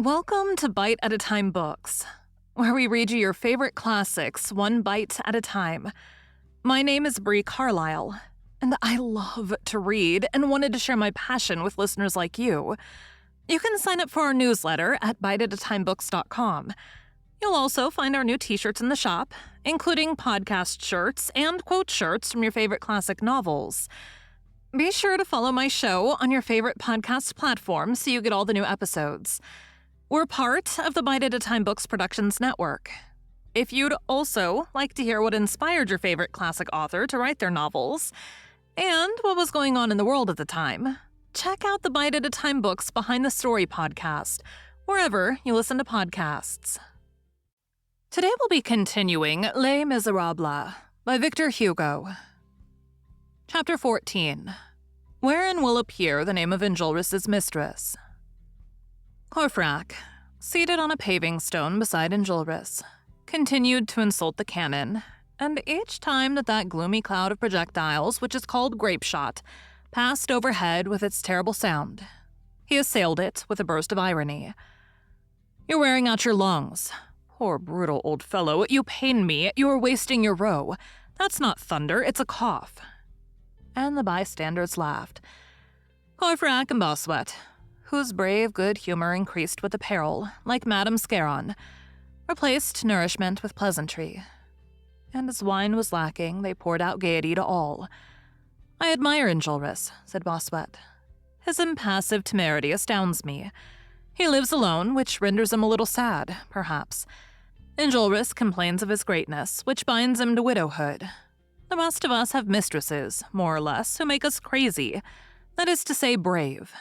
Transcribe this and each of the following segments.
Welcome to Bite at a Time Books, where we read you your favorite classics one bite at a time. My name is Bree Carlile, and I love to read and wanted to share my passion with listeners like you. You can sign up for our newsletter at biteatatimebooks.com. You'll also find our new t-shirts in the shop, including podcast shirts and quote shirts from your favorite classic novels. Be sure to follow my show on your favorite podcast platform so you get all the new episodes. We're part of the Bite at a Time Books Productions Network. If you'd also like to hear what inspired your favorite classic author to write their novels, and what was going on in the world at the time, check out the Bite at a Time Books Behind the Story podcast, wherever you listen to podcasts. Today we'll be continuing Les Miserables by Victor Hugo. Chapter 14. Wherein will appear the name of Enjolras' mistress. Courfeyrac, seated on a paving stone beside Enjolras, continued to insult the cannon, and each time that gloomy cloud of projectiles, which is called grapeshot, passed overhead with its terrible sound, he assailed it with a burst of irony. "You're wearing out your lungs. Poor brutal old fellow, you pain me. You are wasting your row. That's not thunder, it's a cough." And the bystanders laughed. Courfeyrac and Bossuet, whose brave good humor increased with the peril, like Madame Scarron, replaced nourishment with pleasantry. And as wine was lacking, they poured out gaiety to all. "I admire Enjolras," said Bossuet. "His impassive temerity astounds me. He lives alone, which renders him a little sad, perhaps. Enjolras complains of his greatness, which binds him to widowhood. The rest of us have mistresses, more or less, who make us crazy, that is to say, brave.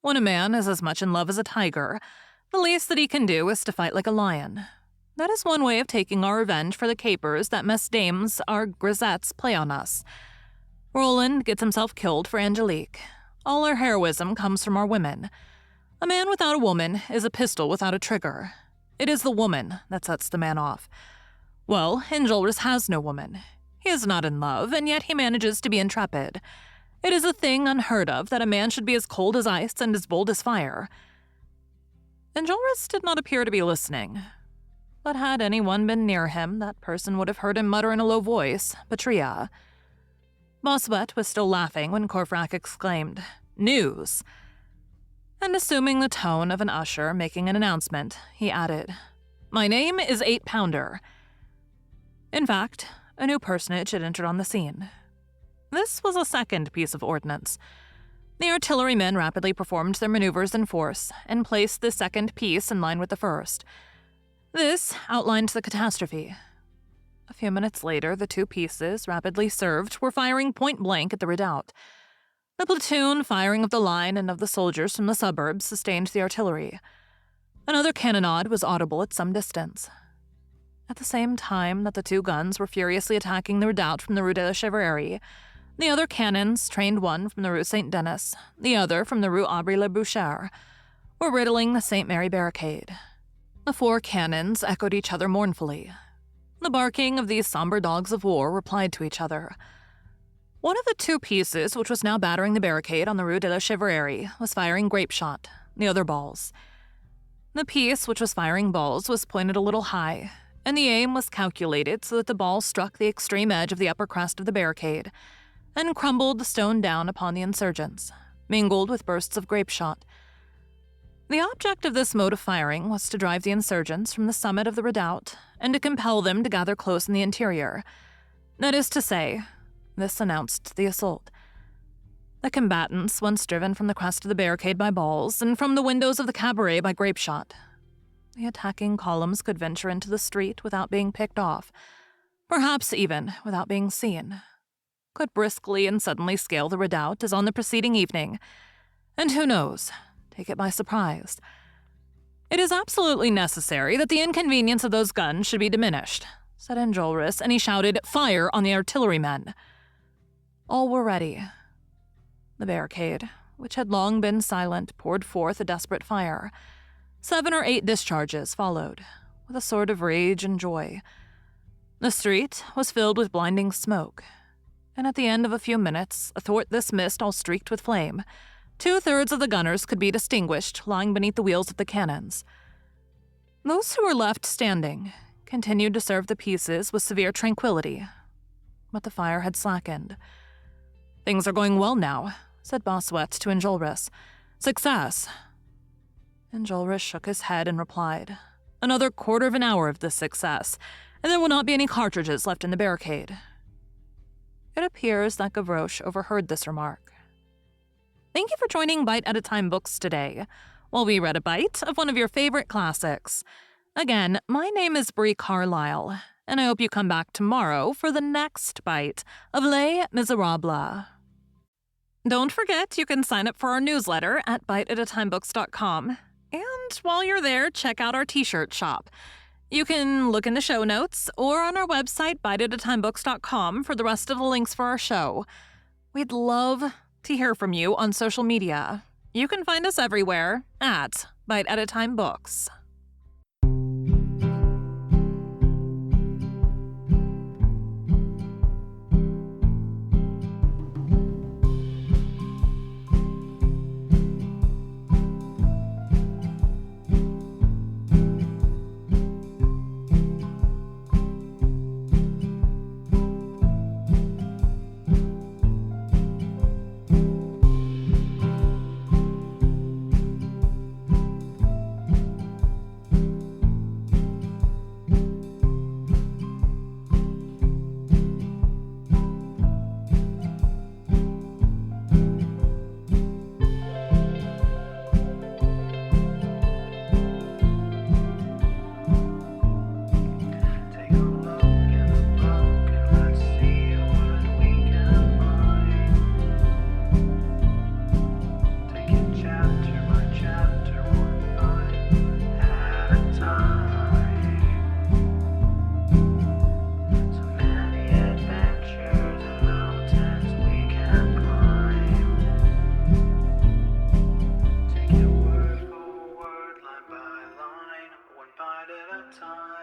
When a man is as much in love as a tiger, the least that he can do is to fight like a lion. That is one way of taking our revenge for the capers that mesdames, our grisettes, play on us. Roland gets himself killed for Angelique. All our heroism comes from our women. A man without a woman is a pistol without a trigger. It is the woman that sets the man off. Well, Enjolras has no woman. He is not in love, and yet he manages to be intrepid. It is a thing unheard of that a man should be as cold as ice and as bold as fire." Enjolras did not appear to be listening, but had anyone been near him, that person would have heard him mutter in a low voice, "Patria." Bossuet was still laughing when Courfeyrac exclaimed, "News!" And assuming the tone of an usher making an announcement, he added, "My name is 8-Pounder." In fact, a new personage had entered on the scene. This was a second piece of ordnance. The artillerymen rapidly performed their maneuvers in force and placed the second piece in line with the first. This outlined the catastrophe. A few minutes later, the two pieces, rapidly served, were firing point-blank at the redoubt. The platoon firing of the line and of the soldiers from the suburbs sustained the artillery. Another cannonade was audible at some distance. At the same time that the two guns were furiously attacking the redoubt from the Rue de la Chevrerie, the other cannons, trained one from the Rue Saint-Denis, the other from the Rue Aubry-le-Boucher, were riddling the St. Mary barricade. The four cannons echoed each other mournfully. The barking of these somber dogs of war replied to each other. One of the two pieces, which was now battering the barricade on the Rue de la Chevrerie, was firing grapeshot, the other balls. The piece which was firing balls was pointed a little high, and the aim was calculated so that the ball struck the extreme edge of the upper crest of the barricade and crumbled the stone down upon the insurgents, mingled with bursts of grapeshot. The object of this mode of firing was to drive the insurgents from the summit of the redoubt and to compel them to gather close in the interior. That is to say, this announced the assault. The combatants, once driven from the crest of the barricade by balls and from the windows of the cabaret by grapeshot, the attacking columns could venture into the street without being picked off, perhaps even without being seen, could briskly and suddenly scale the redoubt as on the preceding evening, and who knows, take it by surprise. "It is absolutely necessary that the inconvenience of those guns should be diminished," said Enjolras, and he shouted, "Fire on the artillerymen!" All were ready. The barricade, which had long been silent, poured forth a desperate fire. 7 or 8 discharges followed, with a sort of rage and joy. The street was filled with blinding smoke, and at the end of a few minutes, athwart this mist all streaked with flame, 2/3 of the gunners could be distinguished lying beneath the wheels of the cannons. Those who were left standing continued to serve the pieces with severe tranquility, but the fire had slackened. "Things are going well now," said Bossuet to Enjolras. "Success." Enjolras shook his head and replied, "Another quarter of an hour of this success, and there will not be any cartridges left in the barricade." It appears that Gavroche overheard this remark. Thank you for joining Bite at a Time Books today, while we read a bite of one of your favorite classics. Again, my name is Bree Carlile, and I hope you come back tomorrow for the next bite of Les Miserables. Don't forget you can sign up for our newsletter at biteatatimebooks.com, and while you're there, check out our t-shirt shop. You can look in the show notes or on our website, biteatatimebooks.com, for the rest of the links for our show. We'd love to hear from you on social media. You can find us everywhere at Bite at a Time Books. One bite at a time.